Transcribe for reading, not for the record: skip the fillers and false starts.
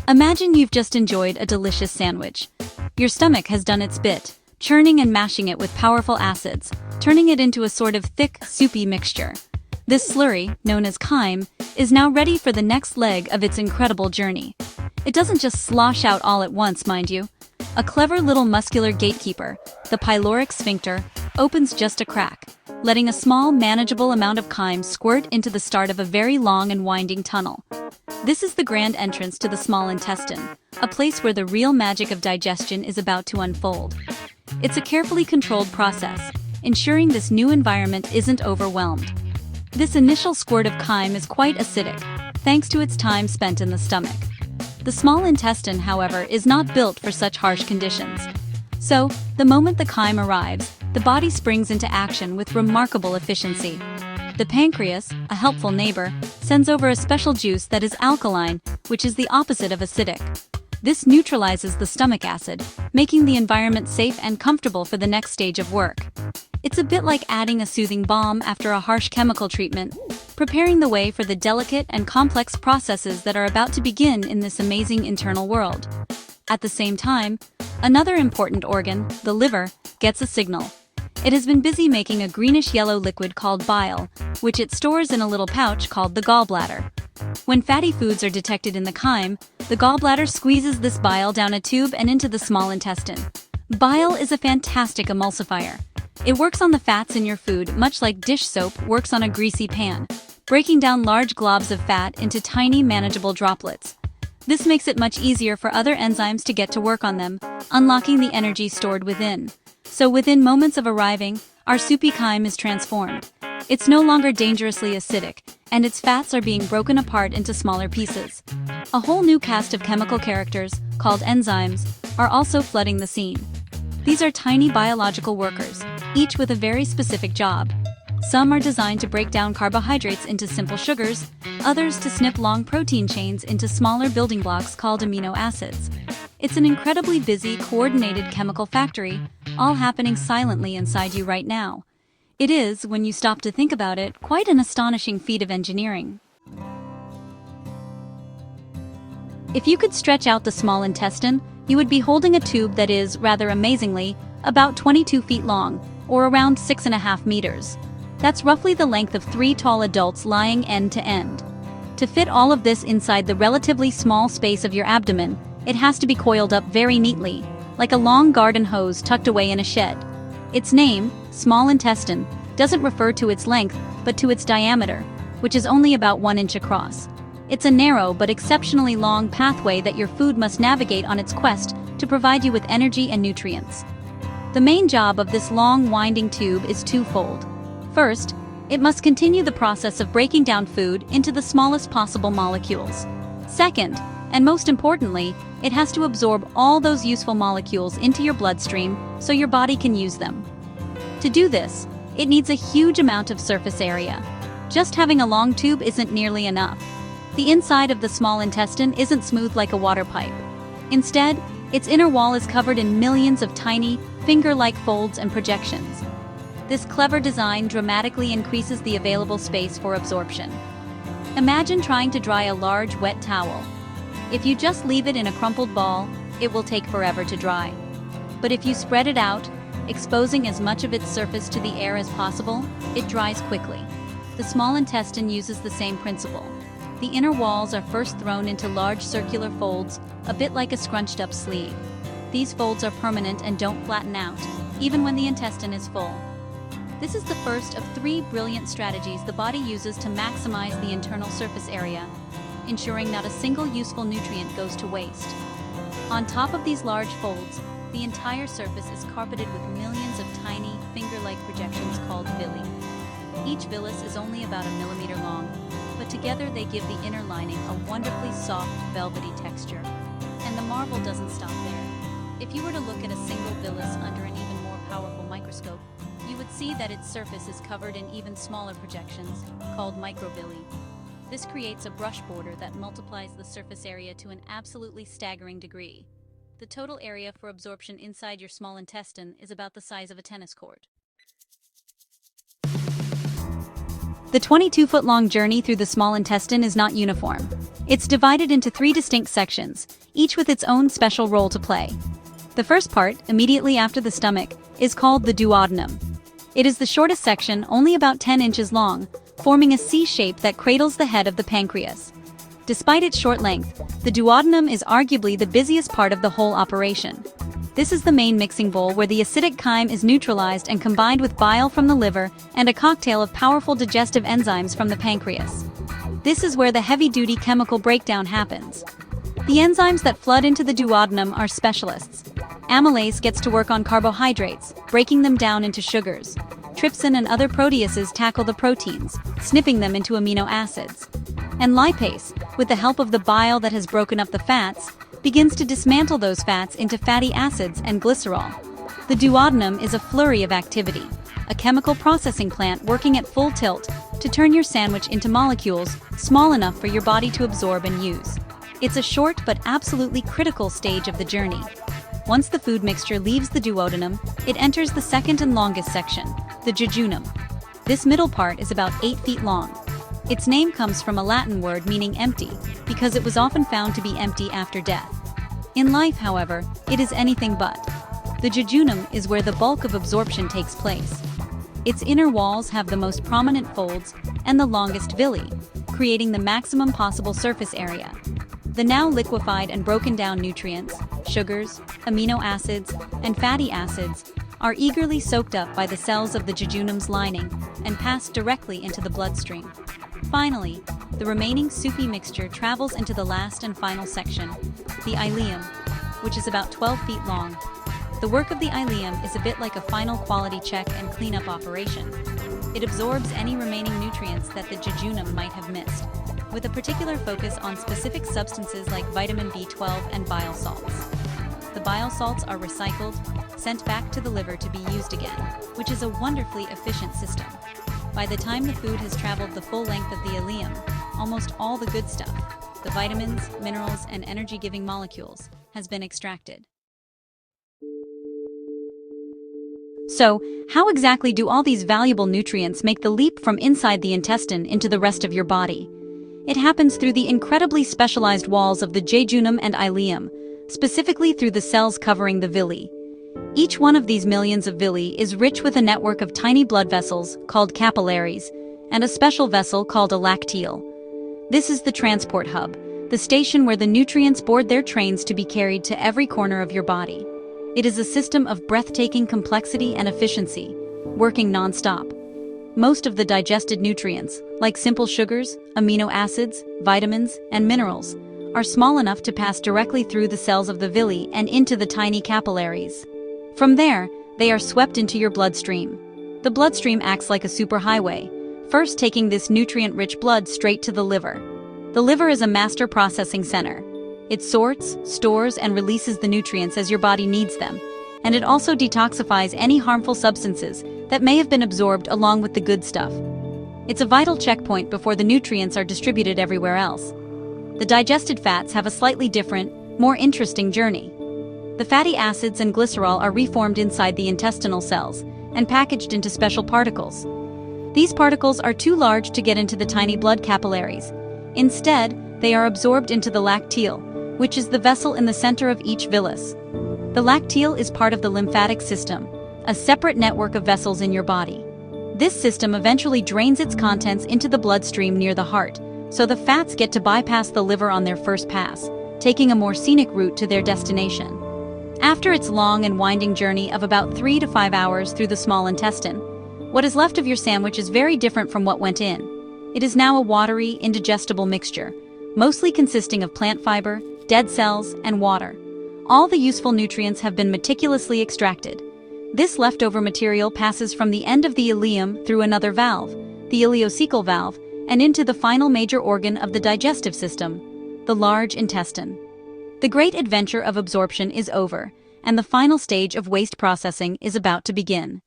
Imagine you've just enjoyed a delicious sandwich. Your stomach has done its bit, churning and mashing it with powerful acids, turning it into a sort of thick, soupy mixture. This slurry, known as chyme, is now ready for the next leg of its incredible journey. It doesn't just slosh out all at once, mind you. A clever little muscular gatekeeper, the pyloric sphincter, opens just a crack, letting a small, manageable amount of chyme squirt into the start of a very long and winding tunnel. This is the grand entrance to the small intestine, a place where the real magic of digestion is about to unfold. It's a carefully controlled process, ensuring this new environment isn't overwhelmed. This initial squirt of chyme is quite acidic, thanks to its time spent in the stomach. The small intestine, however, is not built for such harsh conditions. So, the moment the chyme arrives, the body springs into action with remarkable efficiency. The pancreas, a helpful neighbor, sends over a special juice that is alkaline, which is the opposite of acidic. This neutralizes the stomach acid, making the environment safe and comfortable for the next stage of work. It's a bit like adding a soothing balm after a harsh chemical treatment, preparing the way for the delicate and complex processes that are about to begin in this amazing internal world. At the same time, another important organ, the liver, gets a signal. It has been busy making a greenish-yellow liquid called bile, which it stores in a little pouch called the gallbladder. When fatty foods are detected in the chyme, the gallbladder squeezes this bile down a tube and into the small intestine. Bile is a fantastic emulsifier. It works on the fats in your food much like dish soap works on a greasy pan, breaking down large globs of fat into tiny, manageable droplets. This makes it much easier for other enzymes to get to work on them, unlocking the energy stored within. So within moments of arriving, our soupy chyme is transformed. It's no longer dangerously acidic, and its fats are being broken apart into smaller pieces. A whole new cast of chemical characters, called enzymes, are also flooding the scene. These are tiny biological workers, each with a very specific job. Some are designed to break down carbohydrates into simple sugars, others to snip long protein chains into smaller building blocks called amino acids. It's an incredibly busy, coordinated chemical factory, all happening silently inside you right now. It is, when you stop to think about it, quite an astonishing feat of engineering. If you could stretch out the small intestine, you would be holding a tube that is, rather amazingly, about 22 feet long, or around 6.5 meters. That's roughly the length of 3 tall adults lying end to end. To fit all of this inside the relatively small space of your abdomen, it has to be coiled up very neatly, like a long garden hose tucked away in a shed. Its name, small intestine, doesn't refer to its length, but to its diameter, which is only about 1 inch across. It's a narrow but exceptionally long pathway that your food must navigate on its quest to provide you with energy and nutrients. The main job of this long, winding tube is twofold. First, it must continue the process of breaking down food into the smallest possible molecules. Second, and most importantly, it has to absorb all those useful molecules into your bloodstream so your body can use them. To do this, it needs a huge amount of surface area. Just having a long tube isn't nearly enough. The inside of the small intestine isn't smooth like a water pipe. Instead, its inner wall is covered in millions of tiny, finger-like folds and projections. This clever design dramatically increases the available space for absorption. Imagine trying to dry a large, wet towel. If you just leave it in a crumpled ball, it will take forever to dry. But if you spread it out, exposing as much of its surface to the air as possible, it dries quickly. The small intestine uses the same principle. The inner walls are first thrown into large circular folds, a bit like a scrunched-up sleeve. These folds are permanent and don't flatten out, even when the intestine is full. This is the first of 3 brilliant strategies the body uses to maximize the internal surface area, ensuring not a single useful nutrient goes to waste. On top of these large folds, the entire surface is carpeted with millions of tiny, finger-like projections called villi. Each villus is only about 1 millimeter long, but together they give the inner lining a wonderfully soft, velvety texture. And the marvel doesn't stop there. If you were to look at a single villus under an even more powerful microscope, you would see that its surface is covered in even smaller projections, called microvilli. This creates a brush border that multiplies the surface area to an absolutely staggering degree. The total area for absorption inside your small intestine is about the size of a tennis court. The 22-foot-long journey through the small intestine is not uniform. It's divided into 3 distinct sections, each with its own special role to play. The first part, immediately after the stomach, is called the duodenum. It is the shortest section, only about 10 inches long, forming a C shape that cradles the head of the pancreas. Despite its short length, the duodenum is arguably the busiest part of the whole operation. This is the main mixing bowl where the acidic chyme is neutralized and combined with bile from the liver and a cocktail of powerful digestive enzymes from the pancreas. This is where the heavy-duty chemical breakdown happens. The enzymes that flood into the duodenum are specialists. Amylase gets to work on carbohydrates, breaking them down into sugars. Trypsin and other proteases tackle the proteins, snipping them into amino acids. And lipase, with the help of the bile that has broken up the fats, begins to dismantle those fats into fatty acids and glycerol. The duodenum is a flurry of activity, a chemical processing plant working at full tilt to turn your sandwich into molecules small enough for your body to absorb and use. It's a short but absolutely critical stage of the journey. Once the food mixture leaves the duodenum, it enters the second and longest section, the jejunum. This middle part is about 8 feet long. Its name comes from a Latin word meaning empty, because it was often found to be empty after death. In life, however, it is anything but. The jejunum is where the bulk of absorption takes place. Its inner walls have the most prominent folds and the longest villi, creating the maximum possible surface area. The now liquefied and broken down nutrients, sugars, amino acids, and fatty acids are eagerly soaked up by the cells of the jejunum's lining and passed directly into the bloodstream. Finally, the remaining soupy mixture travels into the last and final section, the ileum, which is about 12 feet long. The work of the ileum is a bit like a final quality check and cleanup operation. It absorbs any remaining nutrients that the jejunum might have missed, with a particular focus on specific substances like vitamin B12 and bile salts. The bile salts are recycled, sent back to the liver to be used again, which is a wonderfully efficient system. By the time the food has traveled the full length of the ileum, almost all the good stuff, the vitamins, minerals, and energy-giving molecules, has been extracted. So, how exactly do all these valuable nutrients make the leap from inside the intestine into the rest of your body? It happens through the incredibly specialized walls of the jejunum and ileum, specifically through the cells covering the villi. Each one of these millions of villi is rich with a network of tiny blood vessels, called capillaries, and a special vessel called a lacteal. This is the transport hub, the station where the nutrients board their trains to be carried to every corner of your body. It is a system of breathtaking complexity and efficiency, working non-stop. Most of the digested nutrients, like simple sugars, amino acids, vitamins, and minerals, are small enough to pass directly through the cells of the villi and into the tiny capillaries. From there, they are swept into your bloodstream. The bloodstream acts like a superhighway, first taking this nutrient-rich blood straight to the liver. The liver is a master processing center. It sorts, stores, and releases the nutrients as your body needs them, and it also detoxifies any harmful substances that may have been absorbed along with the good stuff. It's a vital checkpoint before the nutrients are distributed everywhere else. The digested fats have a slightly different, more interesting journey. The fatty acids and glycerol are reformed inside the intestinal cells and packaged into special particles. These particles are too large to get into the tiny blood capillaries. Instead, they are absorbed into the lacteal, which is the vessel in the center of each villus. The lacteal is part of the lymphatic system, a separate network of vessels in your body. This system eventually drains its contents into the bloodstream near the heart, so the fats get to bypass the liver on their first pass, taking a more scenic route to their destination. After its long and winding journey of about 3 to 5 hours through the small intestine, what is left of your sandwich is very different from what went in. It is now a watery, indigestible mixture, mostly consisting of plant fiber, dead cells, and water. All the useful nutrients have been meticulously extracted. This leftover material passes from the end of the ileum through another valve, the ileocecal valve, and into the final major organ of the digestive system, the large intestine. The great adventure of absorption is over, and the final stage of waste processing is about to begin.